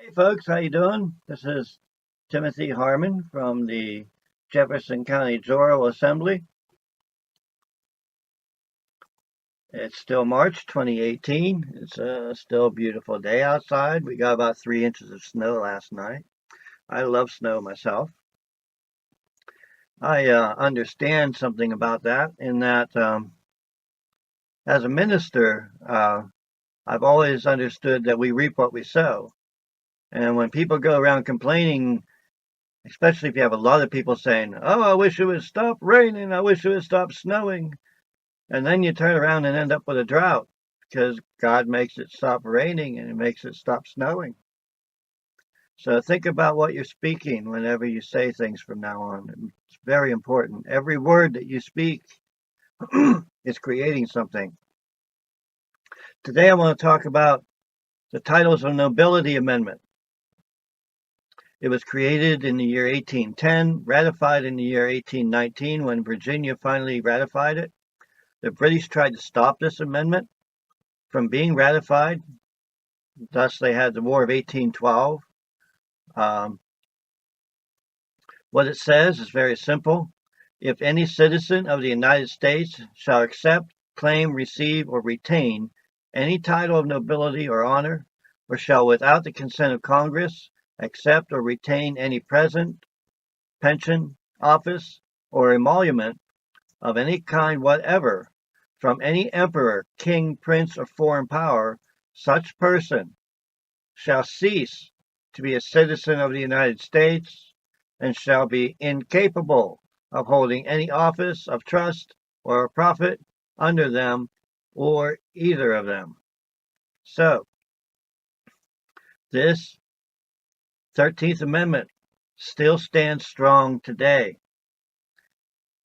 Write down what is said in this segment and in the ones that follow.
Hey folks, how you doing? This is Timothy Harmon from the Jefferson County Jural Assembly. It's still March 2018. It's still a beautiful day outside. We got about 3 inches of snow last night. I love snow myself. I understand something about that in that as a minister, I've always understood that we reap what we sow. And when people go around complaining, especially if you have a lot of people saying, "Oh, I wish it would stop raining. I wish it would stop snowing." And then you turn around and end up with a drought because God makes it stop raining and He makes it stop snowing. So think about what you're speaking whenever you say things from now on. It's very important. Every word that you speak is creating something. Today I want to talk about the Titles of Nobility Amendment. It was created in the year 1810, ratified in the year 1819 when Virginia finally ratified it. The British tried to stop this amendment from being ratified. Thus, they had the War of 1812. What it says is very simple. If any citizen of the United States shall accept, claim, receive, or retain any title of nobility or honor, or shall without the consent of Congress accept or retain any present, pension, office, or emolument of any kind whatever from any emperor, king, prince, or foreign power, such person shall cease to be a citizen of the United States and shall be incapable of holding any office of trust or profit under them or either of them. So, this 13th Amendment still stands strong today.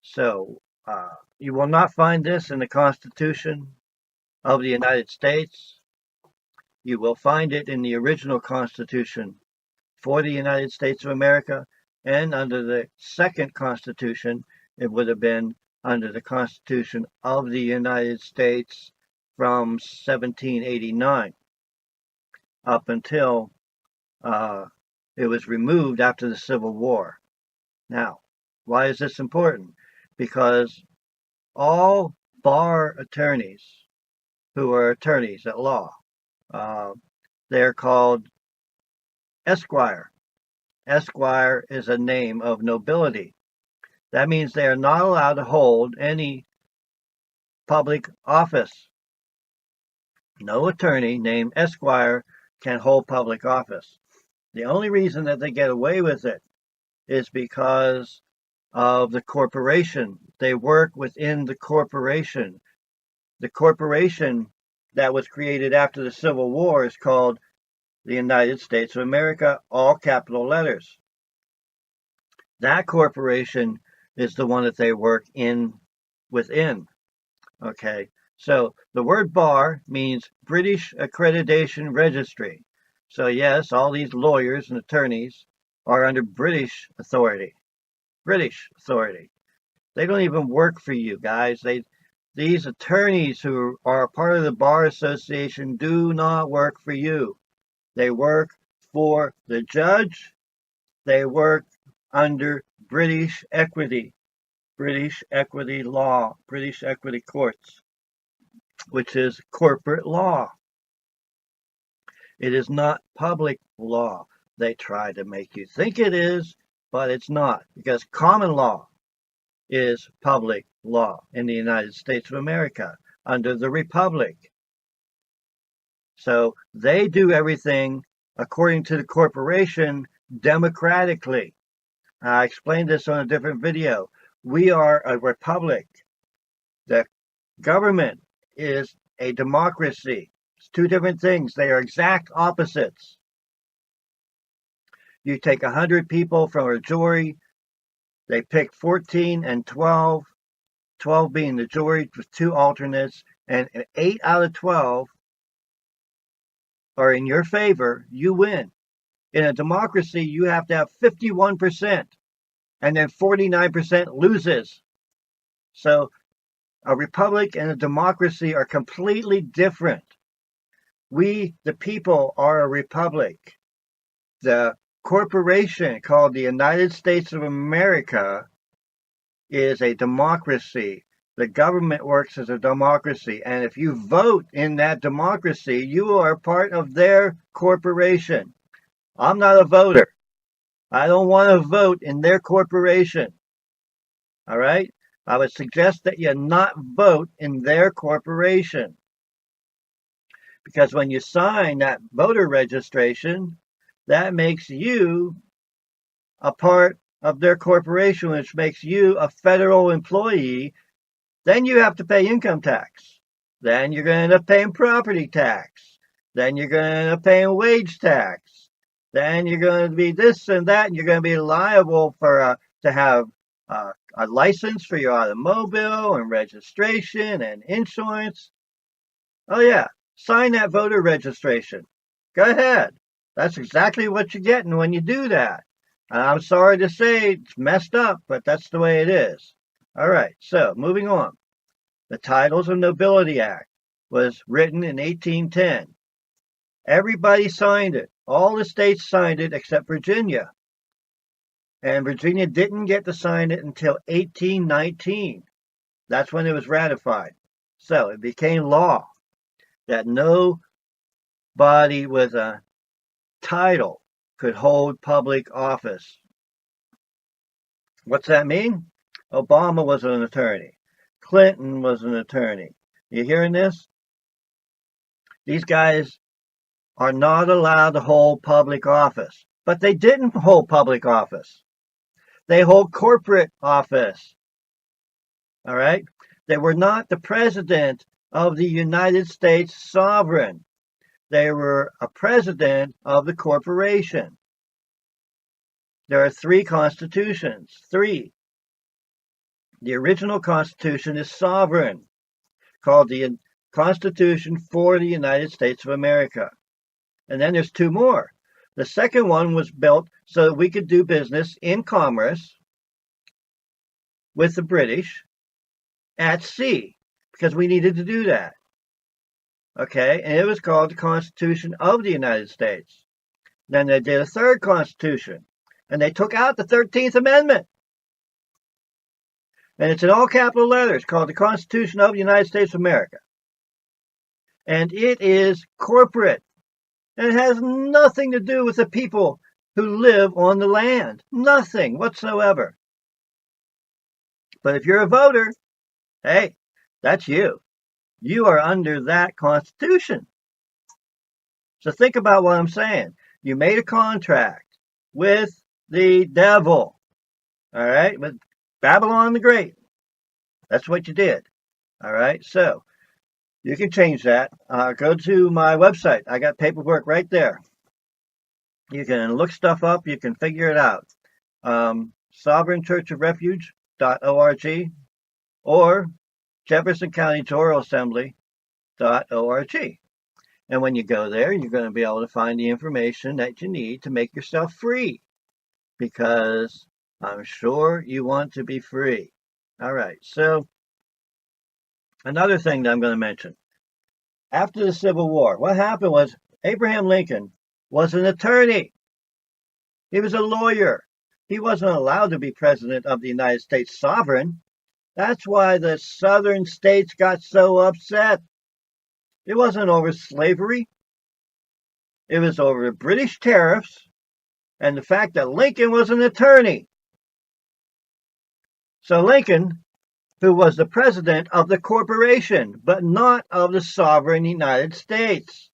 So, you will not find this in the Constitution of the United States. You will find it in the original Constitution for the United States of America, and under the second Constitution, it would have been under the Constitution of the United States from 1789 up until it was removed after the Civil War. Now, why is this important? Because all bar attorneys who are attorneys at law, they're called Esquire. Esquire is a name of nobility. That means they are not allowed to hold any public office. No attorney named Esquire can hold public office. The only reason that they get away with it is because of the corporation. They work within the corporation. The corporation that was created after the Civil War is called the United States of America, all capital letters. That corporation is the one that they work within. Okay, so the word bar means British Accreditation Registry. So yes, all these lawyers and attorneys are under British authority. British authority. They don't even work for you guys. These attorneys who are part of the Bar Association do not work for you. They work for the judge. They work under British equity law, British equity courts, which is corporate law. It is not public law. They try to make you think it is, but it's not, because common law is public law in the United States of America under the Republic. So they do everything according to the corporation democratically. I explained this on a different video. We are a republic. The government is a democracy. It's two different things. They are exact opposites. You take 100 people from a jury. They pick 14 and 12, 12 being the jury with 2 alternates, and 8 out of 12 are in your favor, you win. In a democracy, you have to have 51%, and then 49% loses. So a republic and a democracy are completely different. We, the people, are a republic. the corporation called the United States of America is a democracy. The government works as a democracy, and if you vote in that democracy, you are part of their corporation. I'm not a voter. I don't want to vote in their corporation. All right? I would suggest that you not vote in their corporation. Because when you sign that voter registration, that makes you a part of their corporation, which makes you a federal employee. Then you have to pay income tax. Then you're going to end up paying property tax. Then you're going to end up paying wage tax. Then you're going to be this and that, and you're going to be liable for to have a license for your automobile and registration and insurance. Oh yeah, sign that voter registration. Go ahead. That's exactly what you're getting when you do that. And I'm sorry to say it's messed up, but that's the way it is. All right, so moving on. The Titles of Nobility Act was written in 1810. Everybody signed it. All the states signed it except Virginia. And Virginia didn't get to sign it until 1819. That's when it was ratified. So it became law that nobody with a title could hold public office. What's that mean? Obama was an attorney. Clinton was an attorney. You hearing this? These guys are not allowed to hold public office. But they didn't hold public office. They hold corporate office. All right? They were not the president of the United States sovereign. They were a president of the corporation. There are 3 constitutions. 3. The original Constitution is sovereign, called the Constitution for the United States of America. And then there's 2 more. The second one was built so that we could do business in commerce with the British at sea, because we needed to do that. Okay, and it was called the Constitution of the United States. Then they did a 3rd Constitution, and they took out the 13th Amendment. And it's in all capital letters, called the Constitution of the United States of America. And it is corporate. And it has nothing to do with the people who live on the land. Nothing whatsoever. But if you're a voter, hey, that's you. You are under that Constitution. So think about what I'm saying. You made a contract with the devil. All right? With Babylon the Great. That's what you did. All right? So you can change that. Go to my website. I got paperwork right there. You can look stuff up. You can figure it out. SovereignChurchOfRefuge.org or Jefferson County Jural Assembly.org. And when you go there, you're going to be able to find the information that you need to make yourself free. Because I'm sure you want to be free. All right. So another thing that I'm going to mention. After the Civil War, what happened was Abraham Lincoln was an attorney. He was a lawyer. He wasn't allowed to be president of the United States sovereign. That's why the southern states got so upset. It wasn't over slavery. It was over British tariffs and the fact that Lincoln was an attorney. So Lincoln, who was the president of the corporation, but not of the sovereign United States.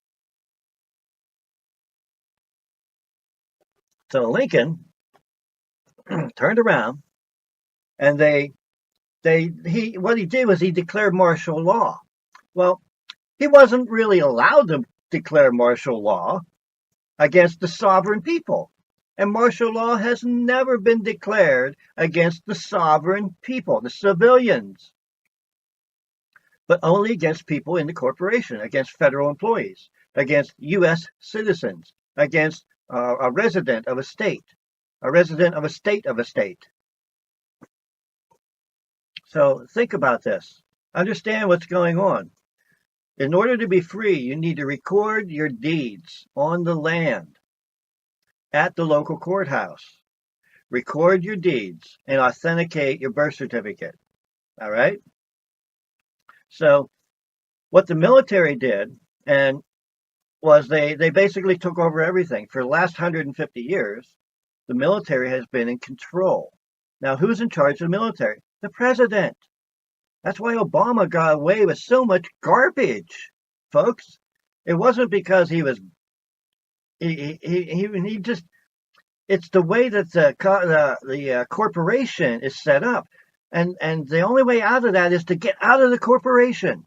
So Lincoln turned around and what he did was he declared martial law. Well, he wasn't really allowed to declare martial law against the sovereign people. And martial law has never been declared against the sovereign people, the civilians, but only against people in the corporation, against federal employees, against U.S. citizens, against a resident of a state, a resident of a state of a state. So think about this. Understand what's going on. In order to be free, you need to record your deeds on the land. at the local courthouse. Record your deeds and authenticate your birth certificate. All right? So what the military did and was they basically took over everything. For the last 150 years, the military has been in control. Now, who's in charge of the military? The president. That's why Obama got away with so much garbage, folks. It wasn't because he just. It's the way that the corporation is set up, and the only way out of that is to get out of the corporation.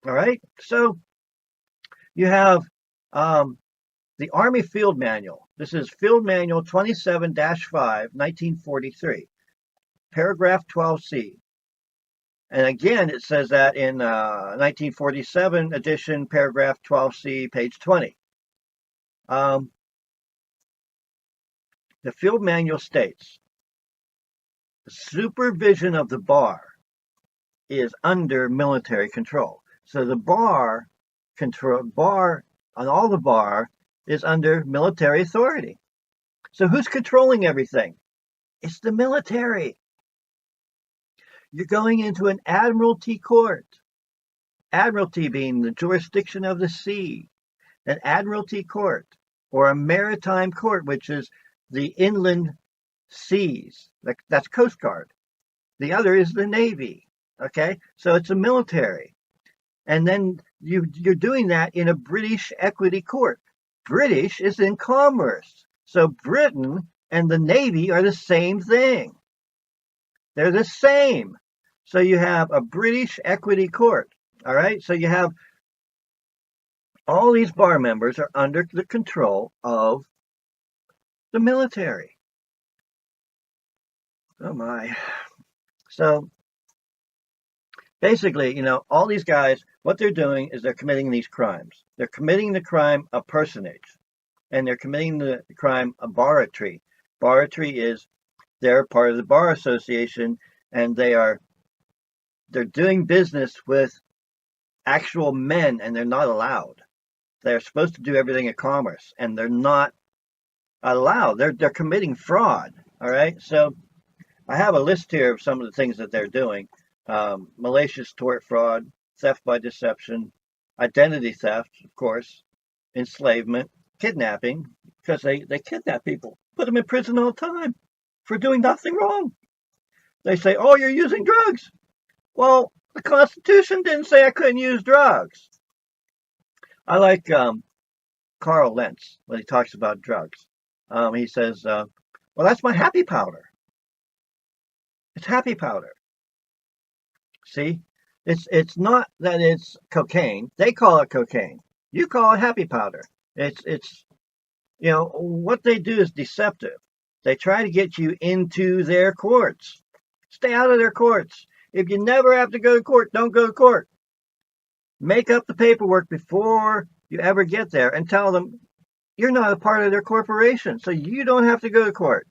All right. So you have the Army Field Manual. This is Field Manual 27-5, 1943, paragraph 12C. And again, it says that in 1947 edition, paragraph 12C, page 20. The Field Manual states, the supervision of the bar is under military control. So the bar on all the bar is under military authority. So who's controlling everything? It's the military. You're going into an admiralty court. Admiralty being the jurisdiction of the sea. An admiralty court or a maritime court, which is the inland seas. That's Coast Guard. The other is the Navy. Okay, so it's a military. And then you're doing that in a British equity court. British is in commerce. So Britain and the Navy are the same thing. They're the same. So you have a British equity court. All right. So you have all these bar members are under the control of the military. Oh my. So basically, all these guys, what they're doing is they're committing these crimes. They're committing the crime of personage, and they're committing the crime of barratry. Barratry is they're part of the bar association, and they're doing business with actual men, and they're not allowed. They're supposed to do everything in commerce, and they're not allowed. They're committing fraud. All right. So I have a list here of some of the things that they're doing. Malicious tort fraud, theft by deception, identity theft, of course, enslavement, kidnapping, because they kidnap people, put them in prison all the time for doing nothing wrong. They say, oh, you're using drugs. Well, the Constitution didn't say I couldn't use drugs. I like Carl Lentz when he talks about drugs. He says, well, that's my happy powder. It's happy powder. See, it's not that it's cocaine. They call it cocaine. You call it happy powder. It's what they do is deceptive. They try to get you into their courts. Stay out of their courts. If you never have to go to court, don't go to court. Make up the paperwork before you ever get there and tell them you're not a part of their corporation, so you don't have to go to court.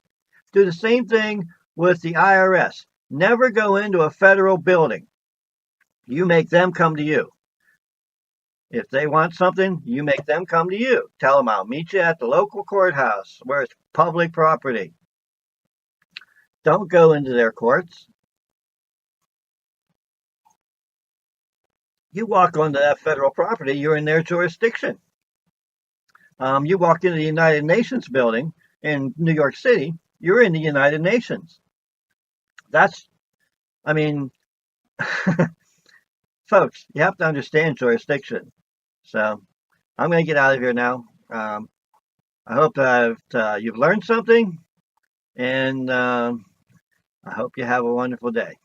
Do the same thing with the IRS. Never go into a federal building. You make them come to you. If they want something, you make them come to you. Tell them I'll meet you at the local courthouse where it's public property. Don't go into their courts. You walk onto that federal property, you're in their jurisdiction. You walk into the United Nations building in New York City, you're in the United Nations. Folks, you have to understand jurisdiction. So I'm going to get out of here now. I hope that you've learned something, and I hope you have a wonderful day.